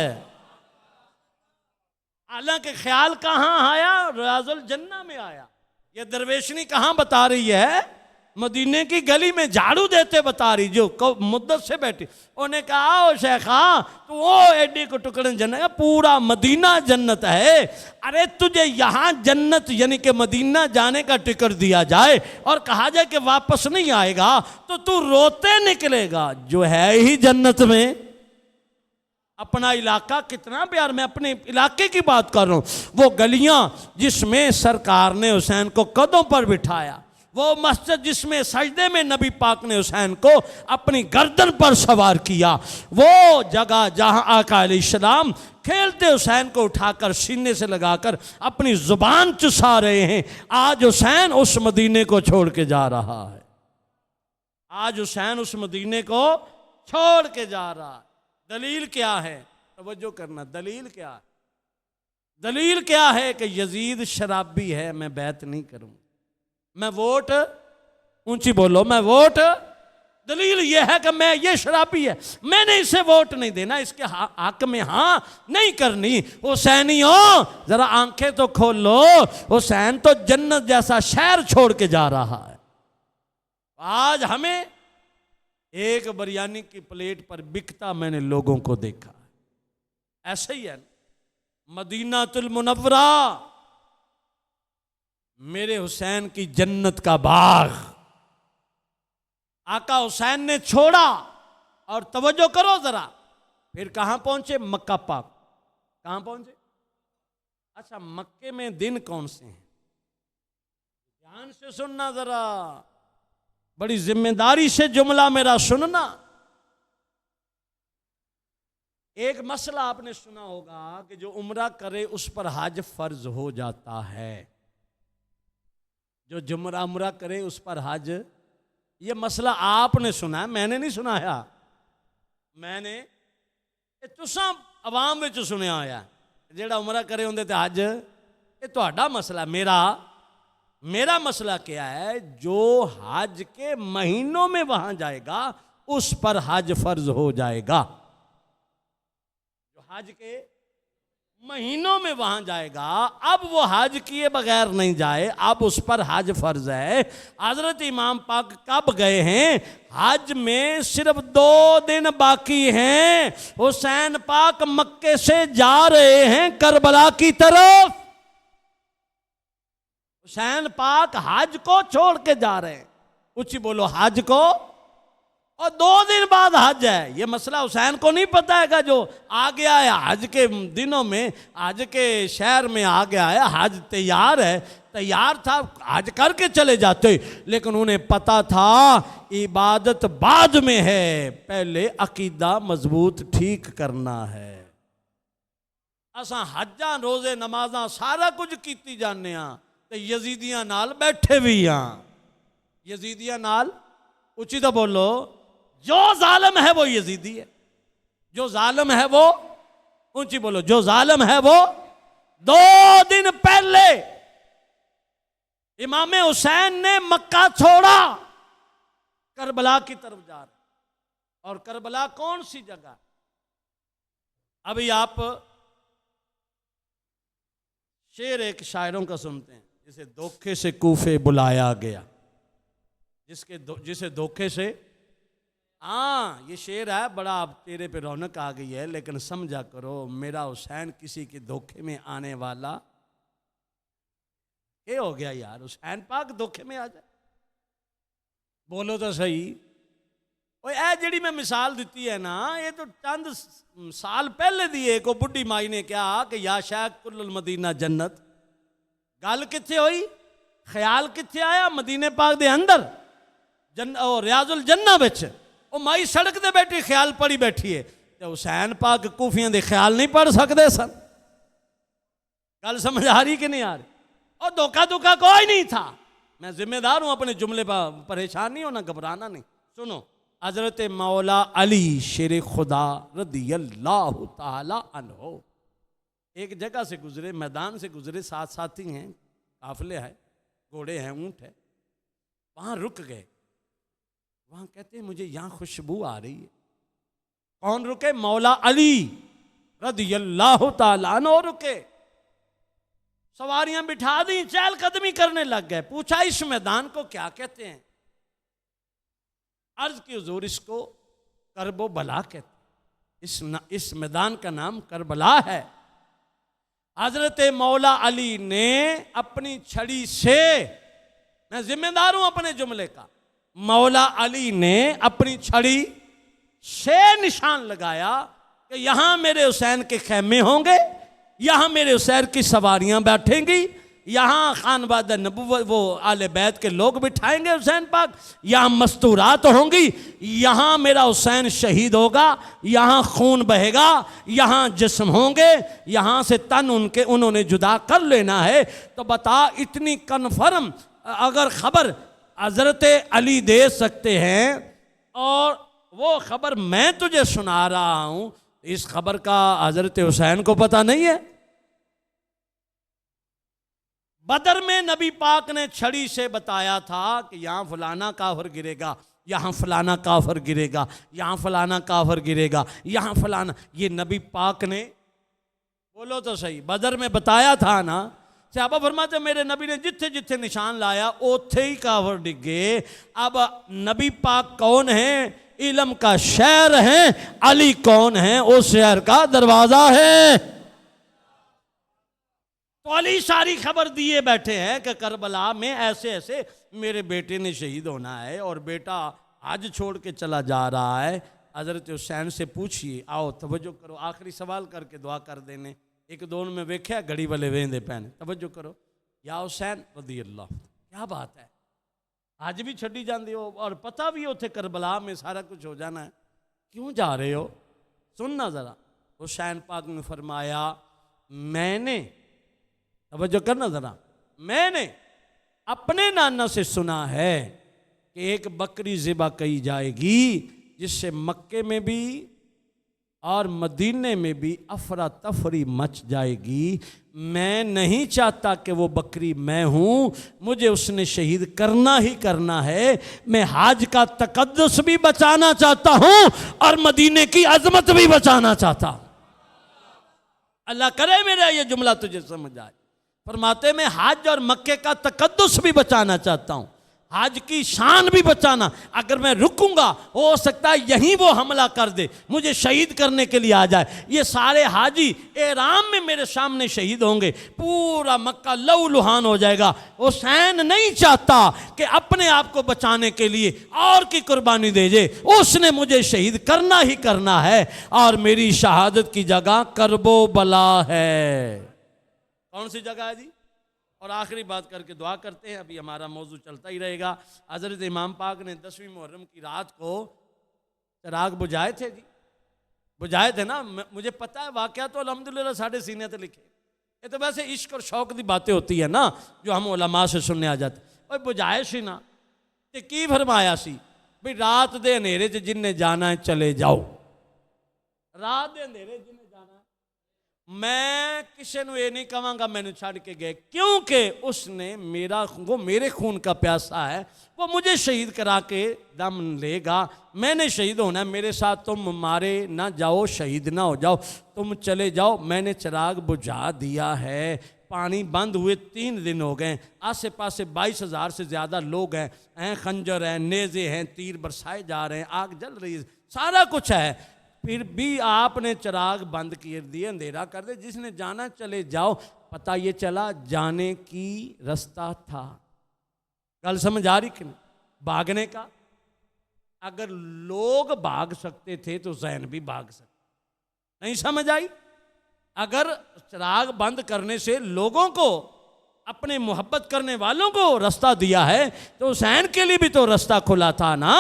हालांकि ख्याल कहां आया? रियाजुल जन्ना में आया। ये दरवेशनी कहां बता रही है? मदीने की गली में झाड़ू देते बता रही, जो मुद्दत से बैठी। उन्हें कहा, ओ शेखा, तो वो एडी को टुकड़े जन्नत, पूरा मदीना जन्नत है। अरे तुझे यहाँ जन्नत यानी कि मदीना जाने का टिकट दिया जाए और कहा जाए कि वापस नहीं आएगा, तो तू रोते निकलेगा। जो है ही जन्नत में, अपना इलाका कितना प्यार, मैं अपने इलाके की बात कर रहा हूँ। वो गलियां जिसमें सरकार ने हुसैन को कदों पर बिठाया, वो मस्जिद जिसमें सजदे में नबी पाक ने हुसैन को अपनी गर्दन पर सवार किया, वो जगह जहां आका अलैहिस्सलाम खेलते हुसैन को उठाकर सीने से लगाकर अपनी जुबान चुसा रहे हैं, आज हुसैन उस मदीने को छोड़ के जा रहा है। आज हुसैन उस मदीने को छोड़ के जा रहा है। दलील क्या है? तवज्जो करना, दलील क्या है? दलील क्या है कि यजीद शराबी है, मैं बैत नहीं करूंगा, मैं वोट, ऊंची बोलो, मैं वोट, दलील यह है कि मैं, ये शराबी है, मैंने इसे वोट नहीं देना, इसके हक में हां नहीं करनी। हुसैनियों जरा आंखें तो खोलो, हुसैन तो जन्नत जैसा शहर छोड़ के जा रहा है। आज हमें एक बिरयानी की प्लेट पर बिकता मैंने लोगों को देखा। ऐसे ही है मदीनातुल मुनव्वरा, मेरे हुसैन की जन्नत का बाग, आका हुसैन ने छोड़ा। और तवज्जो करो जरा, फिर कहां पहुंचे? मक्का पाक। कहां पहुंचे? अच्छा, मक्के में दिन कौन से हैं? ध्यान से सुनना जरा, बड़ी जिम्मेदारी से जुमला मेरा सुनना। एक मसला आपने सुना होगा कि जो उम्रा करे उस पर हज फर्ज हो जाता है। जो जुमरा उम्रा करे उस पर हज, ये मसला आपने सुना है, मैंने नहीं सुनाया। मैंने तुसा आवाम विच सुनिया होया, जेड़ा उम्रा करे उंदे ते हज, ये तुहाडा मसला। मेरा मसला क्या है? जो हज के महीनों में वहां जाएगा उस पर हज फर्ज हो जाएगा। जो हज के महीनों में वहां जाएगा, अब वो हज किए बगैर नहीं जाए, अब उस पर हज फर्ज है। हजरत इमाम पाक कब गए हैं? हज में सिर्फ 2 दिन बाकी हैं। हुसैन पाक मक्के से जा रहे हैं करबला की तरफ। हुसैन पाक हज को छोड़ के जा रहे हैं, ऊंची बोलो हज को, और 2 दिन बाद हज है। ये मसला हुसैन को नहीं पता है जो आ गया है हज के दिनों में, हज के शहर में आ गया है, हज तैयार है, तैयार था हज करके चले जाते, लेकिन उन्हें पता था इबादत बाद में है, पहले अकीदा मजबूत ठीक करना है। असा हजा रोजे नमाजा सारा कुछ कीती जाने ते यजीदियां नाल बैठे भी हाँ, यजीदियां नाल, उची तो बोलो, जो जालिम है वो यजीदी है, जो जालिम है वो, ऊंची बोलो, जो जालिम है वो। 2 दिन पहले इमाम हुसैन ने मक्का छोड़ा, करबला की तरफ जा रहे, और करबला कौन सी जगह? अभी आप शेर एक शायरों का सुनते हैं, जिसे धोखे से कूफे बुलाया गया, जिसे धोखे से, हाँ ये शेर है बड़ा, अब तेरे पे रौनक आ गई है, लेकिन समझा करो मेरा हुसैन किसी के धोखे में आने वाला, ये हो गया यार, हुसैन पाक धोखे में आ जाए, बोलो तो सही। और ए जड़ी मैं मिसाल दी है ना, ये तो चंद साल पहले दिए को बुढ़ी माई ने कहा कि या शायद कुल्लुल मदीना जन्नत, गल किथे हुई, ख्याल किथे आया, मदीने पाक दे अंदर और रियाजुल जन्ना विच वो माई सड़क दे बैठी ख्याल पढ़ी बैठी है, तो हुसैन पाक कूफियां दे ख्याल नहीं पढ़ सकते सन। गल समझ आ रही कि नहीं आ रही? और धोखा धोखा कोई नहीं था, मैं जिम्मेदार हूं अपने जुमले पर, परेशान नहीं होना, घबराना नहीं। सुनो, हजरत मौला अली शेर खुदा रदियल्लाहु ताला अन्हो एक जगह से गुजरे, मैदान से गुजरे, साथ साथी हैं, काफले है, घोड़े हैं, ऊंट है, वहां रुक गए। वहां कहते हैं मुझे यहां खुशबू आ रही है। कौन रुके? मौला अली रदियल्लाहु ताला अन्हो रुके, सवारियां बिठा दी, चहलकदमी करने लग गए। पूछा इस मैदान को क्या कहते हैं? अर्ज की हुजूर इसको करबो बला कहते, इस मैदान का नाम करबला है। हजरत मौला अली ने अपनी छड़ी से, मैं जिम्मेदार हूं अपने जुमले का, मौला अली ने अपनी छड़ी से निशान लगाया कि यहां मेरे हुसैन के खैमे होंगे, यहां मेरे हुसैन की सवारियां बैठेंगी, यहां खानबाद नबुव्वत वो आले बैत के लोग बिठाएंगे हुसैन पाक, यहां मस्तूरात होंगी, यहां मेरा हुसैन शहीद होगा, यहां खून बहेगा, यहां जिस्म होंगे, यहां से तन उन्होंने जुदा कर लेना है। तो बता, इतनी कन्फर्म अगर खबर हजरत अली दे सकते हैं और वो खबर मैं तुझे सुना रहा हूं, इस खबर का हजरत हुसैन को पता नहीं है? बदर में नबी पाक ने छड़ी से बताया था कि यहाँ फलाना काफिर गिरेगा, यहाँ फलाना काफिर गिरेगा, यहाँ फलाना काफिर गिरेगा, यहाँ फलाना, ये नबी पाक ने, बोलो तो सही, बदर में बताया था ना। सहाबा फरमाते मेरे नबी ने जिथे जिथे निशान लाया ओथे ही काफिर डिगे। अब नबी पाक कौन है? इल्म का शहर है। अली कौन है? उस शहर का दरवाजा है। तो अली सारी खबर दिए बैठे हैं कि करबला में ऐसे ऐसे मेरे बेटे ने शहीद होना है और बेटा हज छोड़ के चला जा रहा है। हजरत हुसैन से पूछिए, आओ तवज्जो करो, आखिरी सवाल करके दुआ कर देने। एक दोन में वेख्या घड़ी वाले वेंदे पैन, तवज्जो करो, या हुसैन रदी अल्लाह, क्या बात है, आज भी छड़ी जाती हो और पता भी उथे करबला में सारा कुछ हो जाना है, क्यों जा रहे हो? सुनना जरा। हुसैन पाक ने फरमाया, मैंने, तवज्जो करना जरा, मैंने अपने नाना से सुना है कि एक बकरी ज़िबा की जाएगी जिससे मक्के में भी और मदीने में भी अफरा तफरी मच जाएगी। मैं नहीं चाहता कि वो बकरी मैं हूँ, मुझे उसने शहीद करना ही करना है। मैं हाज का तकद्दुस भी बचाना चाहता हूँ और मदीने की अजमत भी बचाना चाहता हूँ। अल्लाह करे मेरा ये जुमला तुझे समझ आए। फरमाते मैं हाज और मक्के का तकद्दुस भी बचाना चाहता हूँ, हज की शान भी बचाना। अगर मैं रुकूंगा हो सकता है यहीं वो हमला कर दे, मुझे शहीद करने के लिए आ जाए। ये सारे हाजी एहराम में मेरे सामने शहीद होंगे, पूरा मक्का लहूलुहान हो जाएगा। हुसैन नहीं चाहता कि अपने आप को बचाने के लिए और की कुर्बानी दे दे, उसने मुझे शहीद करना ही करना है और मेरी शहादत की जगह करबो बला है। कौन सी जगह है जी? और आखिरी बात करके दुआ करते हैं, अभी हमारा मौजू चलता ही रहेगा। हज़रत इमाम पाक ने 10वीं मुहर्रम की रात को चिराग बुझाए थे जी, बुझाए थे ना। मुझे पता है वाक़या तो अल्हम्दुलिल्लाह साढ़े सीने ते लिखे। ये तो वैसे इश्क और शौक की बातें होती है ना जो हम उलमा से सुनने आ जाते। और बुझाए सी ना ते की फरमाया सी भी रात दे अंधेरे च जिन्ने जाना है चले जाओ। रात दे अंधेरे जिन्ने जाना है, मैं किसी को ये नहीं कहूँगा मैंने छड़ के गए, क्योंकि उसने वो मेरे खून का प्यासा है, वो मुझे शहीद करा के दम लेगा। मैंने शहीद होना है, मेरे साथ तुम मारे ना जाओ, शहीद ना हो जाओ, तुम चले जाओ। मैंने चिराग बुझा दिया है। पानी बंद हुए 3 दिन हो गए, आसे पासे 22,000 से ज़्यादा लोग हैं, खंजर हैं, नेज़े हैं, तीर बरसाए जा रहे हैं, आग जल रही है, सारा कुछ है, फिर भी आपने चिराग बंद कर दिए, अंधेरा कर दे। जिसने जाना चले जाओ। पता ये चला जाने की रास्ता था। कल समझ आ रही कि नहीं? भागने का, अगर लोग भाग सकते थे तो जैन भी भाग सकते। नहीं समझ आई? अगर चिराग बंद करने से लोगों को, अपने मोहब्बत करने वालों को रास्ता दिया है तो हुसैन के लिए भी तो रास्ता खुला था ना।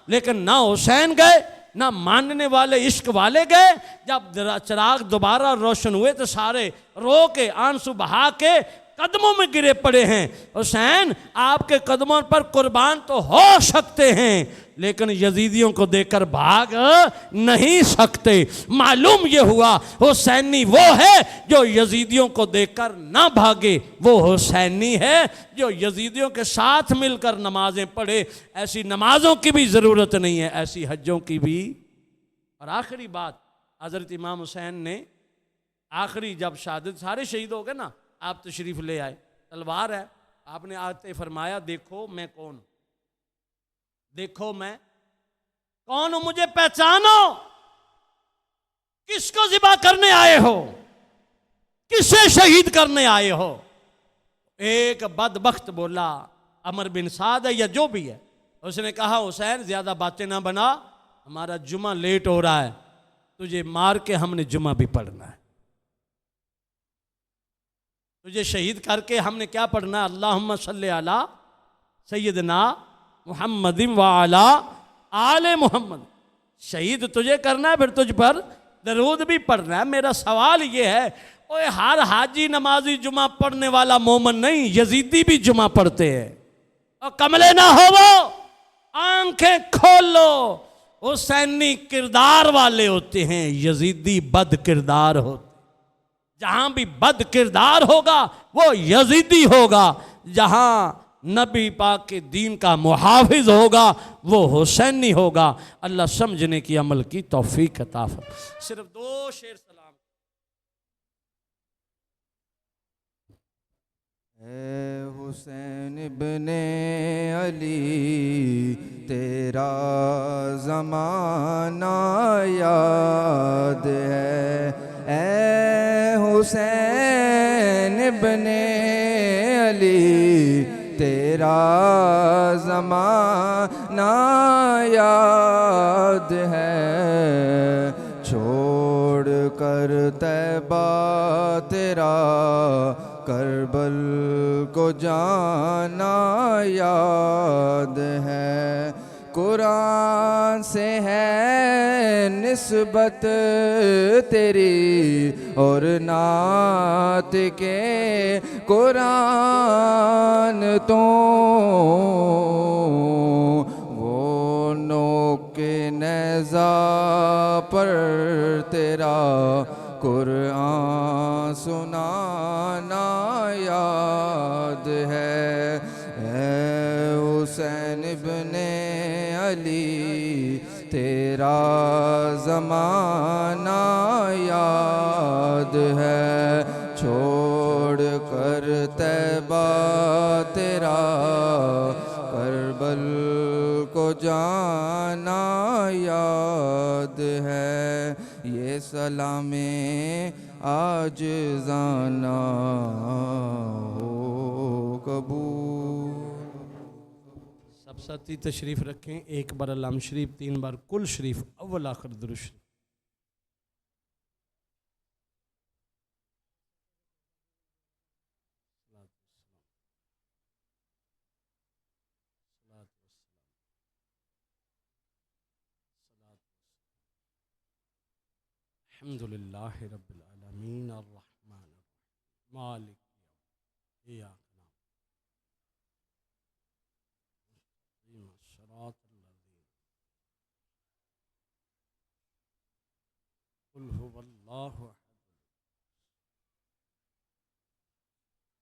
लेकिन ना हुसैन गए ना मानने वाले इश्क वाले गए। जब चिराग दोबारा रोशन हुए तो सारे रो के आंसू बहा के कदमों में गिरे पड़े हैं। हुसैन आपके कदमों पर कुर्बान तो हो सकते हैं लेकिन यजीदियों को देखकर भाग नहीं सकते। मालूम ये हुआ हुसैनी वो है जो यजीदियों को देखकर ना भागे, वो हुसैनी है जो यजीदियों के साथ मिलकर नमाजें पढ़े। ऐसी नमाजों की भी ज़रूरत नहीं है, ऐसी हज्जों की भी। और आखिरी बात, हज़रत इमाम हुसैन ने आखिरी जब शहादत सारे शहीद हो गए ना, आप तशरीफ़ ले आए, तलवार है, आपने आते फरमाया देखो मैं कौन हूं, देखो मैं कौन हूं, मुझे पहचानो, किसको ज़िबा करने आए हो, किसे शहीद करने आए हो। एक बदबख्त बोला, अमर बिन साद है या जो भी है, उसने कहा हुसैन ज्यादा बातें ना बना, हमारा जुमा लेट हो रहा है, तुझे मार के हमने जुमा भी पढ़ना है, तुझे शहीद करके हमने क्या पढ़ना है, अल्लाहुम्मा सल्ली अला सय्यदना मुहम्मदिन व अला आले मोहम्मद। शहीद तुझे करना है, फिर तुझ पर दरूद भी पढ़ना है। मेरा सवाल ये है, ओए हर हाजी नमाजी जुमा पढ़ने वाला मोमन नहीं, यजीदी भी जुमा पढ़ते हैं। और कमले ना हो वो, आंखें खोल लो, हुसैनी किरदार वाले होते हैं, यजीदी बद किरदार होते। जहां भी बद किरदार होगा वो यजीदी होगा, जहां नबी पाक के दीन का मुहाफिज होगा वो हुसैनी होगा। अल्लाह समझने की अमल की तौफीक अता फरमाए। सिर्फ 2 शेर सलाम। ऐ हुसैन इब्ने अली तेरा ज़माना याद है, ऐ हुसैन इब्ने अली तेरा ज़माना याद है, छोड़ कर तैबा तेरा करबल को जाना याद है। कुरान से है निस्बत तेरी और नात के, कुरान तो वो नोके नेज़ा पर तेरा कुरान सुनाना याद है। ऐ हुसैन इब्ने अली तेरा ज़माना याद है, छोड़ कर तैबा तेरा कर जाना याद है, ये सलामे आज जाना हो कबूल। सब साथी तशरीफ़ रखें। एक बार अल्लाह शरीफ, 3 बार कुल शरीफ, अव्वल आखिर दुरूद शरीफ। अल्हम्दुलिल्लाह रब्बिल आलमीन अर्रहमान अर्रहीम मालिक इय्याक नअबुदु व सिरातल लज़ीना कुल हुवल्लाहु अहद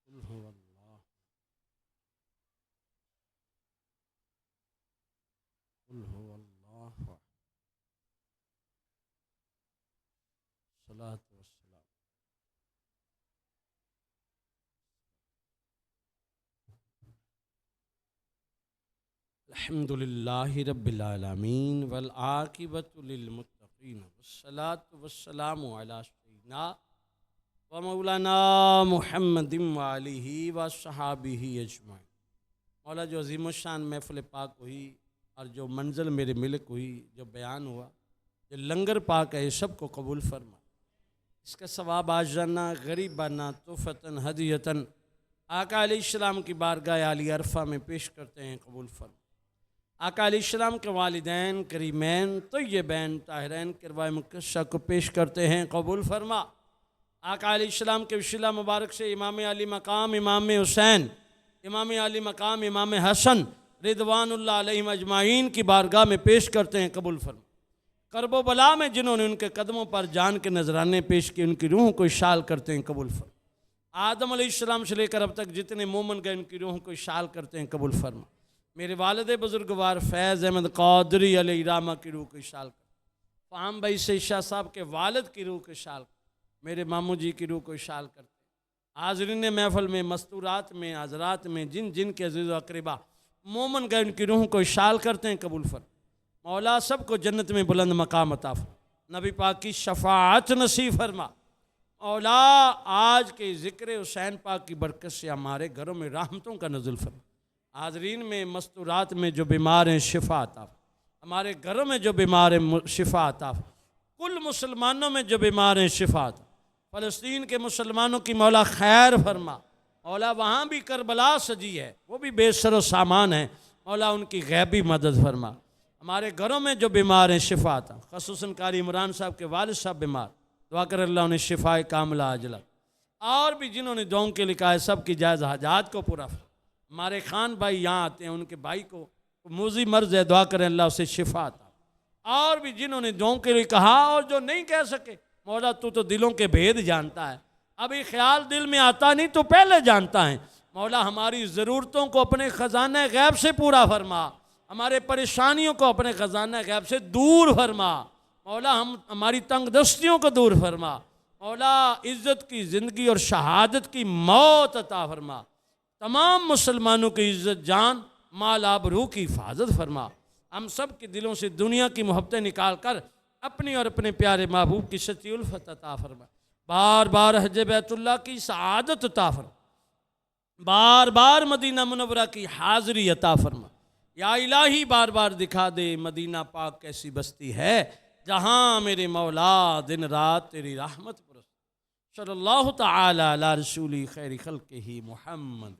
कुल हुवल्लाहु कुल हुवल्लाहु अहद सलातु वस्सलाम। अल्हम्दुलिल्लाहि रब्बिल आलमीन वल आकिबतु लिल मुत्तकीन वस्सलातु वस्सलामु अला सय्यिदिना व मौलाना मुहम्मदिन व आलिहि व सहाबिहि अजमाइन। मौला जो अज़ीमुश्शान महफ़िल पाक हुई और जो मंज़िल मेरे मिल्क हुई, जो बयान हुआ, जो लंगर पाक है, सबको कबूल फरमा। इसका सवाब आजाना गरीबाना तोहफ़तन हदियतन आका अलैहिस्सलाम की बारगाह आली अरफ़ा में पेश करते हैं, कबूल फरमा। आका अलैहिस्सलाम के वालिदैन करीमैन तय्यबैन ताहिरैन किरवाए मुक़द्दसा को पेश करते हैं, कबूल फरमा। आका अलैहिस्सलाम के वसीला मुबारक से इमाम अली मकाम इमाम हुसैन, इमाम अली मकाम इमाम हसन रिदवानुल्लाह अलैहिम अजमाइन की बारगाह में पेश करते हैं, कबूल फरमा। करबो बला में जिन्होंने उनके कदमों पर जान के नजराने पेश किए, उनकी रूह को इशाल करते हैं, कबूल फरमा। आदम अलैहिस्सलाम से लेकर अब तक जितने मोमन गए, उनकी रूह को इशाल करते हैं, कबूल फरमा। मेरे वालिद बुजुर्गवार फैज़ अहमद क़ादरी अलैहि रामा की रूह को इशाल कर, फ़ाहम भाई से शाह साहब के वालिद की रूह को इशाल कर, मेरे मामू जी की रूह को इशाल करते हैं। हाज़रीन महफ़िल में, मस्तूरात में, हज़रात में जिन जिन के अज़ीज़ अक़रबा मोमन गए, उनकी रूह को इशाल करते हैं, कबूल फरमा। मौला सबको जन्नत में बुलंद मकाम अता फरमा, नबी पाक की शफ़ाअत नसीब फरमा। मौला आज के ज़िक्र हुसैन पाक की बरकत से हमारे घरों में रहमतों का नज़ुल फरमा। हाज़रीन में, मस्तूरात में जो बीमार हैं शिफा अता फरमा, हमारे घरों में जो बीमार हैं शिफा अता फरमा, कुल मुसलमानों में जो बीमार हैं शिफा अता, फ़लस्तीन के मुसलमानों की मौला खैर फरमा। मौला वहाँ भी करबला सजी है, वो भी बेसर सामान है, मौला उनकी गैबी मदद फरमा। हमारे घरों में जो बीमार हैं शिफा अता, ख़ुसूसन कारी इमरान साहब के वालिद साहब बीमार, दुआ कर अल्लाह उन्हें शिफाए कामिला अजला। और भी जिन्होंने दुआओं के लिखा है, सब की जायज़ हाजात को पूरा फरमा। हमारे खान भाई यहाँ आते हैं, उनके भाई को मूजी मर्ज है, दुआ करें अल्लाह उसे शिफा अता। और भी जिन्होंने दुआओं के लिए कहा और जो नहीं कह सके, मौला तू तो दिलों के भेद जानता है, अभी ख्याल दिल में आता नहीं तो पहले जानता है। मौला हमारी ज़रूरतों को अपने ख़जाने गैब से पूरा फरमा, हमारे परेशानियों को अपने ख़जाना गैब से दूर फरमा। मौला हमारी तंग दस्तियों को दूर फरमा। मौला इज़्ज़त की ज़िंदगी और शहादत की मौत अता फरमा। तमाम मुसलमानों की इज़्ज़त जान माल आबरू की हिफाजत फरमा। हम सब के दिलों से दुनिया की मोहब्बतें निकाल कर अपनी और अपने प्यारे महबूब की सच्ची उल्फत अता फरमा। बार बार हज बैतुल्लाह की सआदत अता फरमा, बार बार मदीना मुनव्वरा की हाज़री अता फरमा। या इलाही बार बार दिखा दे मदीना पाक कैसी बस्ती है, जहाँ मेरे मौला दिन रात तेरी रहमत बरस। सल्लल्लाहु तआला अला रसूली खैर खल्क़िही मुहम्मद।